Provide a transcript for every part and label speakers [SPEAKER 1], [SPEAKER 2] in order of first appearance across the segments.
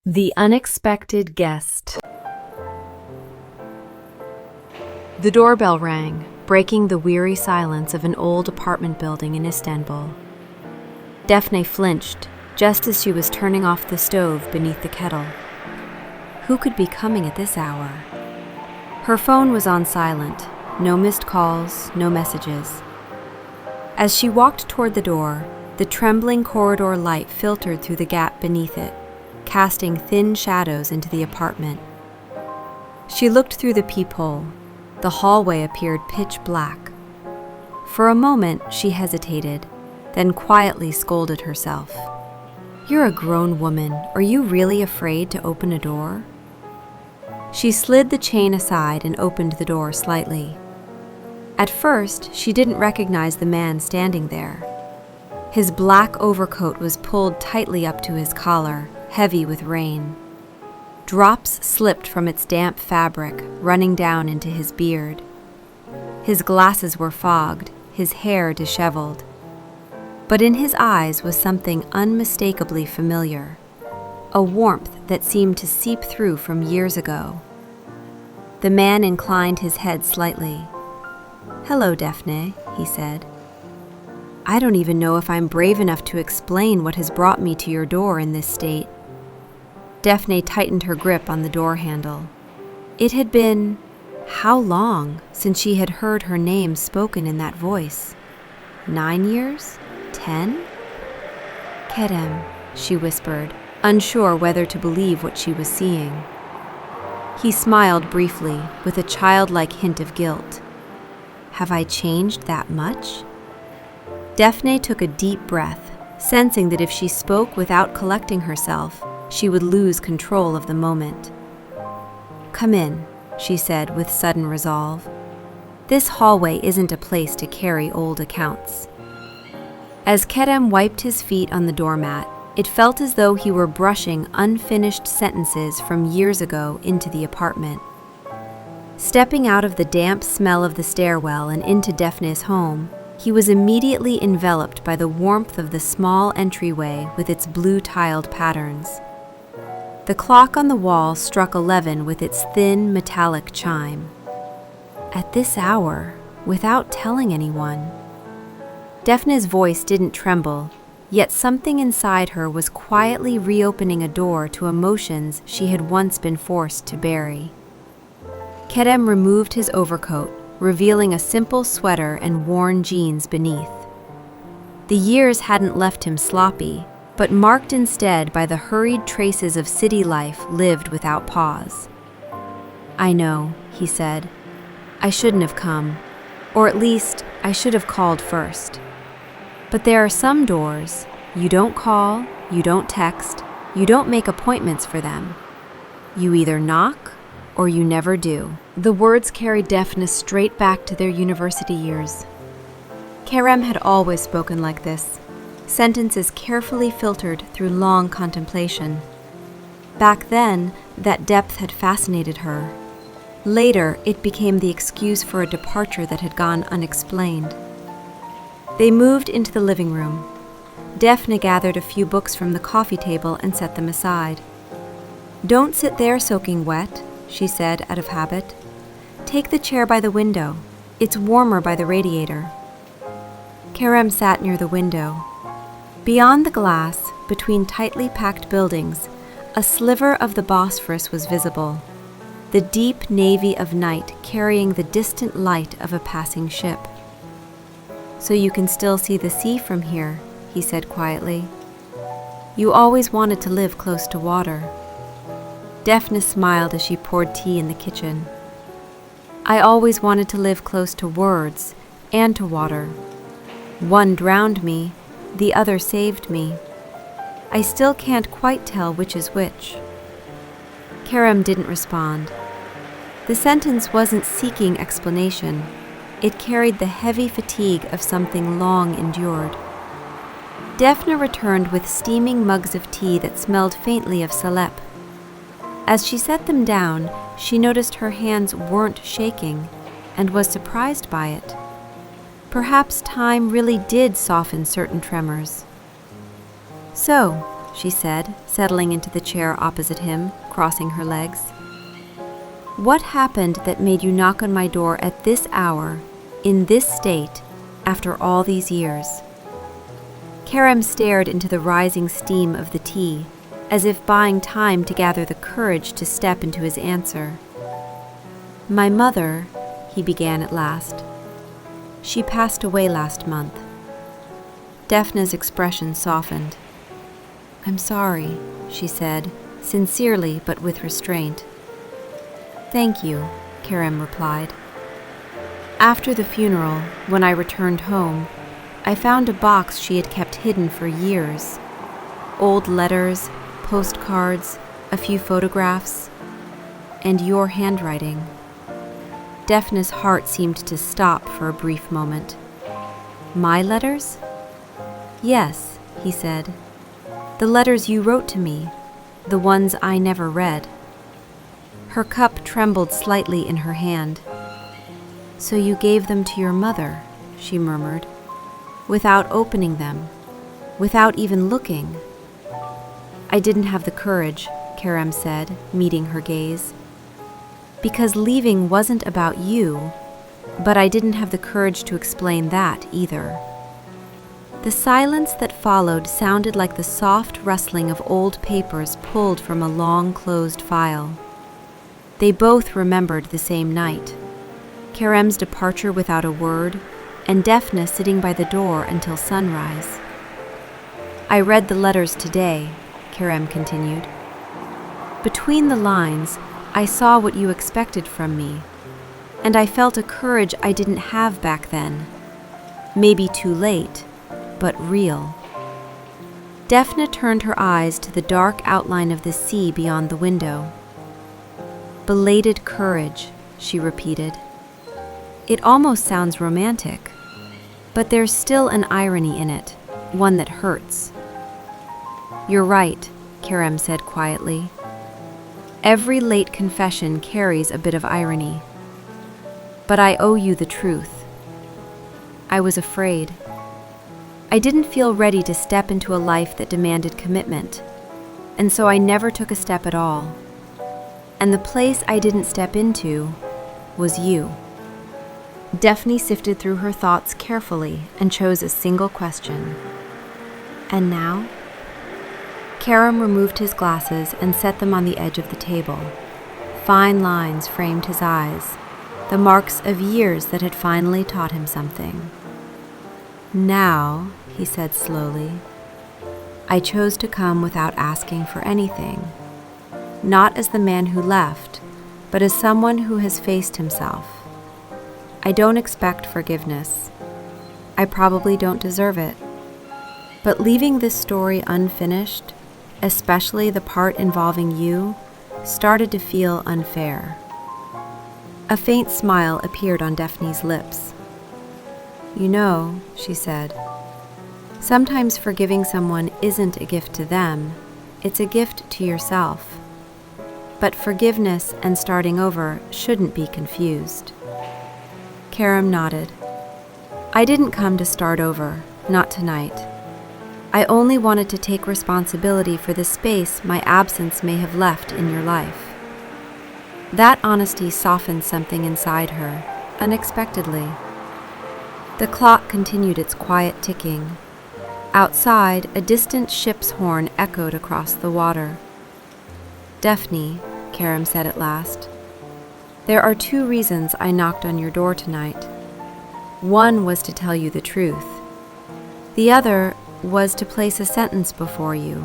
[SPEAKER 1] The unexpected guest. The doorbell rang, breaking the weary silence of an old apartment building in Istanbul. Daphne flinched just as she was turning off the stove beneath the kettle. Who could be coming at this hour? Her phone was on silent, no missed calls, no messages. As she walked toward the door, the trembling corridor light filtered through the gap beneath it, casting thin shadows into the apartment. She looked through the peephole. The hallway appeared pitch black. For a moment, she hesitated, then quietly scolded herself. "You're a grown woman. Are you really afraid to open a door?" She slid the chain aside and opened the door slightly. At first, she didn't recognize the man standing there. His black overcoat was pulled tightly up to his collar, heavy with rain. Drops slipped from its damp fabric, running down into his beard. His glasses were fogged, his hair disheveled. But in his eyes was something unmistakably familiar, a warmth that seemed to seep through from years ago. The man inclined his head slightly. "Hello, Daphne," he said. "I don't even know if I'm brave enough to explain what has brought me to your door in this state." Daphne tightened her grip on the door handle. It had been, how long since she had heard her name spoken in that voice? 9 years? 10? "Kerem," she whispered, unsure whether to believe what she was seeing. He smiled briefly, with a childlike hint of guilt. "Have I changed that much?" Daphne took a deep breath, sensing that if she spoke without collecting herself, she would lose control of the moment. "Come in," she said with sudden resolve. "This hallway isn't a place to carry old accounts." As Kerem wiped his feet on the doormat, it felt as though he were brushing unfinished sentences from years ago into the apartment. Stepping out of the damp smell of the stairwell and into Daphne's home, he was immediately enveloped by the warmth of the small entryway with its blue-tiled patterns. The clock on the wall struck 11 with its thin, metallic chime. At this hour, without telling anyone. Daphne's voice didn't tremble, yet something inside her was quietly reopening a door to emotions she had once been forced to bury. Kerem removed his overcoat, revealing a simple sweater and worn jeans beneath. The years hadn't left him sloppy, but marked instead by the hurried traces of city life lived without pause. "I know," he said. "I shouldn't have come, or at least I should have called first. But there are some doors, you don't call, you don't text, you don't make appointments for them. You either knock or you never do." The words carried Daphne straight back to their university years. Kerem had always spoken like this, sentences carefully filtered through long contemplation. Back then, that depth had fascinated her. Later, it became the excuse for a departure that had gone unexplained. They moved into the living room. Daphne gathered a few books from the coffee table and set them aside. "Don't sit there soaking wet," she said out of habit. "Take the chair by the window. It's warmer by the radiator." Kerem sat near the window. Beyond the glass, between tightly packed buildings, a sliver of the Bosphorus was visible, the deep navy of night carrying the distant light of a passing ship. "So you can still see the sea from here," he said quietly. "You always wanted to live close to water." Daphne smiled as she poured tea in the kitchen. "I always wanted to live close to words and to water. One drowned me, the other saved me. I still can't quite tell which is which." Kerem didn't respond. The sentence wasn't seeking explanation. It carried the heavy fatigue of something long endured. Daphne returned with steaming mugs of tea that smelled faintly of salep. As she set them down, she noticed her hands weren't shaking and was surprised by it. Perhaps time really did soften certain tremors. "So," she said, settling into the chair opposite him, crossing her legs. What happened that made you knock on my door at this hour, in this state, after all these years? Kerem stared into the rising steam of the tea, as if buying time to gather the courage to step into his answer. My mother, he began at last. She passed away last month. Daphne's expression softened. I'm sorry, she said, sincerely but with restraint. Thank you, Kerem replied. After the funeral, when I returned home, I found a box she had kept hidden for years. Old letters, postcards, a few photographs, and your handwriting. Daphne's heart seemed to stop for a brief moment. My letters? Yes, he said. The letters you wrote to me, the ones I never read. Her cup trembled slightly in her hand. So you gave them to your mother, she murmured, without opening them, without even looking. I didn't have the courage, Kerem said, meeting her gaze. Because leaving wasn't about you, but I didn't have the courage to explain that either. The silence that followed sounded like the soft rustling of old papers pulled from a long closed file. They both remembered the same night. Kerem's departure without a word, and Daphne sitting by the door until sunrise. I read the letters today, Kerem continued. Between the lines, I saw what you expected from me, and I felt a courage I didn't have back then. Maybe too late, but real. Daphne turned her eyes to the dark outline of the sea beyond the window. Belated courage, she repeated. It almost sounds romantic, but there's still an irony in it, one that hurts. You're right, Kerem said quietly. Every late confession carries a bit of irony. But I owe you the truth. I was afraid. I didn't feel ready to step into a life that demanded commitment, and so I never took a step at all. And the place I didn't step into was you. Daphne sifted through her thoughts carefully and chose a single question. And now? Kerem removed his glasses and set them on the edge of the table. Fine lines framed his eyes, the marks of years that had finally taught him something. Now, he said slowly, I chose to come without asking for anything, not as the man who left, but as someone who has faced himself. I don't expect forgiveness. I probably don't deserve it. But leaving this story unfinished, especially the part involving you, started to feel unfair. A faint smile appeared on Daphne's lips. You know, she said, sometimes forgiving someone isn't a gift to them, it's a gift to yourself. But forgiveness and starting over shouldn't be confused. Kerem nodded. I didn't come to start over, not tonight. I only wanted to take responsibility for the space my absence may have left in your life. That honesty softened something inside her, unexpectedly. The clock continued its quiet ticking. Outside, a distant ship's horn echoed across the water. Daphne, Kerem said at last, there are 2 reasons I knocked on your door tonight. One was to tell you the truth. The other was to place a sentence before you,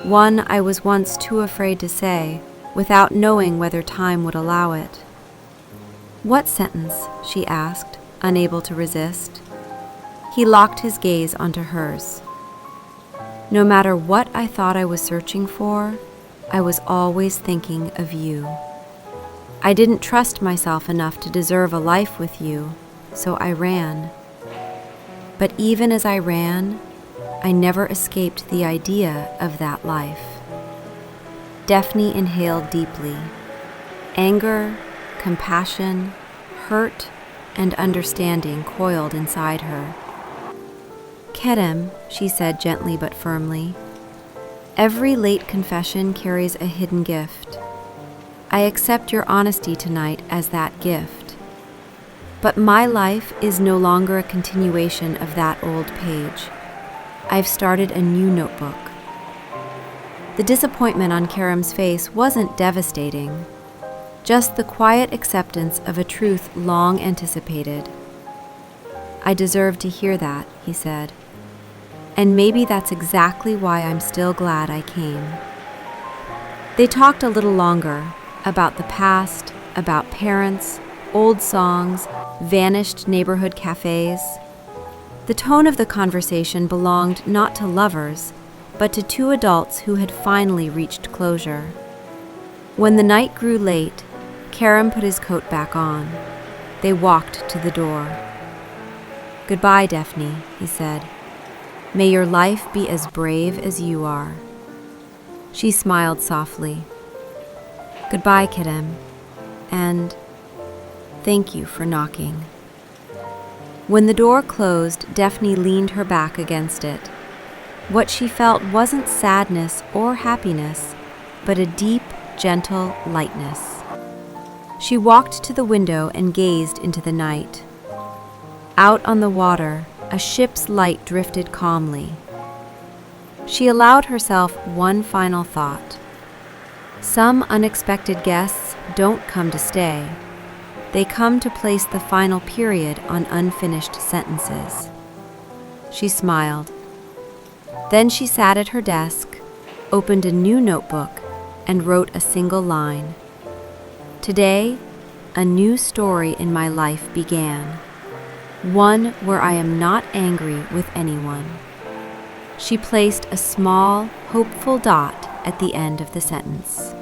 [SPEAKER 1] one I was once too afraid to say, without knowing whether time would allow it. What sentence? She asked, unable to resist. He locked his gaze onto hers. No matter what I thought I was searching for, I was always thinking of you. I didn't trust myself enough to deserve a life with you, so I ran. But even as I ran, I never escaped the idea of that life. Daphne inhaled deeply. Anger, compassion, hurt, and understanding coiled inside her. Kerem, she said gently but firmly, Every late confession carries a hidden gift. I accept your honesty tonight as that gift. But my life is no longer a continuation of that old page. I've started a new notebook. The disappointment on Karam's face wasn't devastating, just the quiet acceptance of a truth long anticipated. I deserve to hear that, he said. And maybe that's exactly why I'm still glad I came. They talked a little longer about the past, about parents, old songs, vanished neighborhood cafes. The tone of the conversation belonged not to lovers, but to two adults who had finally reached closure. When the night grew late, Karam put his coat back on. They walked to the door. "Goodbye, Daphne," he said. "May your life be as brave as you are." She smiled softly. "Goodbye, Kerem, and thank you for knocking." When the door closed, Daphne leaned her back against it. What she felt wasn't sadness or happiness, but a deep, gentle lightness. She walked to the window and gazed into the night. Out on the water, a ship's light drifted calmly. She allowed herself one final thought. Some unexpected guests don't come to stay. They come to place the final period on unfinished sentences. She smiled. Then she sat at her desk, opened a new notebook, and wrote a single line. Today, a new story in my life began. One where I am not angry with anyone. She placed a small, hopeful dot at the end of the sentence.